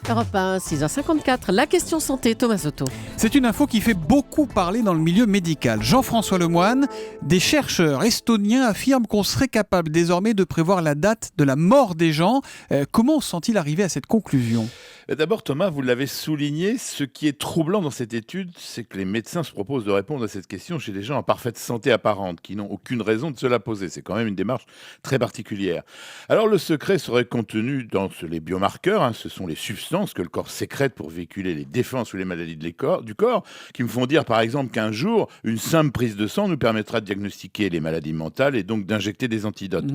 Europe 1, 6h54, la question santé, Thomas Soto. C'est une info qui fait beaucoup parler dans le milieu médical. Jean-François Lemoine, des chercheurs estoniens affirment qu'on serait capable désormais de prévoir la date de la mort des gens. Comment sont-ils arrivés à cette conclusion ? D'abord, Thomas, vous l'avez souligné, ce qui est troublant dans cette étude, c'est que les médecins se proposent de répondre à cette question chez des gens en parfaite santé apparente, qui n'ont aucune raison de se la poser. C'est quand même une démarche très particulière. Alors, le secret serait contenu dans les biomarqueurs, ce sont les substances que le corps sécrète pour véhiculer les défenses ou les maladies du corps, qui me font dire, par exemple, qu'un jour, une simple prise de sang nous permettra de diagnostiquer les maladies mentales et donc d'injecter des antidotes.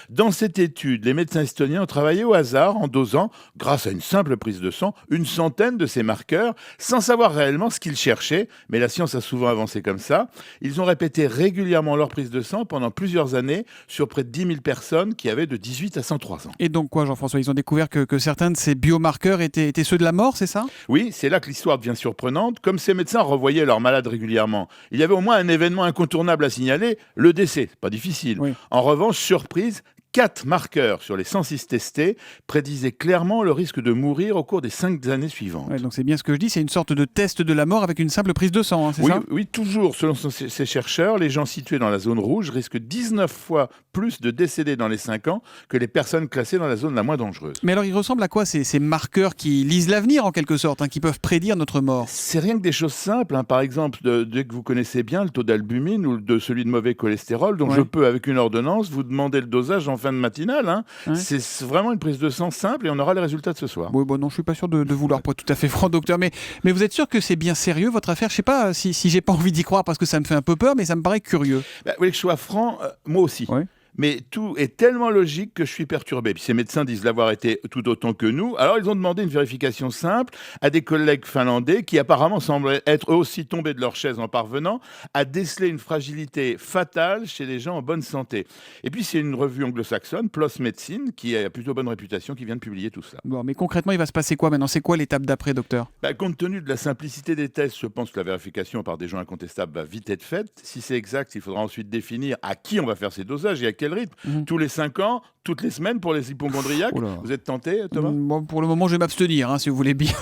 Dans cette étude, les médecins estoniens ont travaillé au hasard en dosant, grâce à une simple prise de sang, une centaine de ces marqueurs, sans savoir réellement ce qu'ils cherchaient, mais la science a souvent avancé comme ça. Ils ont répété régulièrement leur prise de sang pendant plusieurs années sur près de 10 000 personnes qui avaient de 18 à 103 ans. Et donc quoi, Jean-François, ils ont découvert que certains de ces biomarqueurs étaient ceux de la mort, c'est ça ? Oui, c'est là que l'histoire devient surprenante. Comme ces médecins revoyaient leurs malades régulièrement, il y avait au moins un événement incontournable à signaler, le décès. Pas difficile. Oui. En revanche, surprise, 4 marqueurs sur les 106 testés prédisaient clairement le risque de mourir au cours des 5 années suivantes. Ouais, donc c'est bien ce que je dis, c'est une sorte de test de la mort avec une simple prise de sang, c'est Oui, ça ? oui, toujours. Selon ces chercheurs, les gens situés dans la zone rouge risquent 19 fois plus de décéder dans les 5 ans que les personnes classées dans la zone la moins dangereuse. Mais alors ils ressemblent à quoi ces marqueurs qui lisent l'avenir en quelque sorte, qui peuvent prédire notre mort ? C'est rien que des choses simples. Par exemple, dès que vous connaissez bien le taux d'albumine ou de celui de mauvais cholestérol, donc je peux, avec une ordonnance, vous demander le dosage en fin de matinale. Ouais. C'est vraiment une prise de sang simple et on aura les résultats de ce soir. Oui, bon, non, je suis pas sûr de vouloir, pour être tout à fait franc, docteur. Mais vous êtes sûr que c'est bien sérieux votre affaire ? Je sais pas si j'ai pas envie d'y croire parce que ça me fait un peu peur, mais ça me paraît curieux. Vous voulez que je sois franc ? Moi aussi. Ouais. Mais tout est tellement logique que je suis perturbé. Puis ces médecins disent l'avoir été tout autant que nous. Alors ils ont demandé une vérification simple à des collègues finlandais qui apparemment semblent être eux aussi tombés de leur chaise en parvenant à déceler une fragilité fatale chez les gens en bonne santé. Et puis c'est une revue anglo-saxonne, PLOS Medicine, qui a plutôt bonne réputation, qui vient de publier tout ça. Bon, mais concrètement, il va se passer quoi maintenant ? C'est quoi l'étape d'après, docteur ? Compte tenu de la simplicité des tests, je pense que la vérification par des gens incontestables va vite être faite. Si c'est exact, il faudra ensuite définir à qui on va faire ces dosages et à quel rythme. Tous les 5 ans, toutes les semaines pour les hypochondriaques. Vous êtes tenté, Thomas ? Bon, pour le moment, je vais m'abstenir, si vous voulez bien.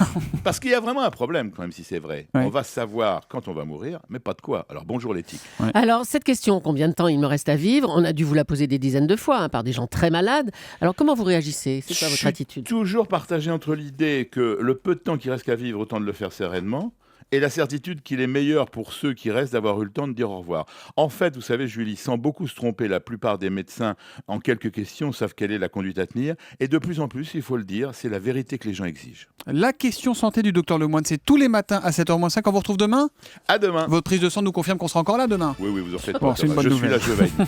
Parce qu'il y a vraiment un problème quand même, si c'est vrai. Ouais. On va savoir quand on va mourir, mais pas de quoi. Alors bonjour l'éthique. Ouais. Alors, cette question, combien de temps il me reste à vivre ? On a dû vous la poser des dizaines de fois par des gens très malades. Alors, comment vous réagissez ? C'est quoi votre attitude ? Toujours partagé entre l'idée que le peu de temps qui reste à vivre, autant de le faire sereinement, et la certitude qu'il est meilleur pour ceux qui restent d'avoir eu le temps de dire au revoir. En fait, vous savez, Julie, sans beaucoup se tromper, la plupart des médecins, en quelques questions, savent quelle est la conduite à tenir. Et de plus en plus, il faut le dire, c'est la vérité que les gens exigent. La question santé du docteur Lemoine, c'est tous les matins à 7h-5. On vous retrouve demain ? À demain. Votre prise de sang nous confirme qu'on sera encore là demain ? Oui, vous en faites Bon, pas. c'est une bonne Je nouvelle. suis là, je veille.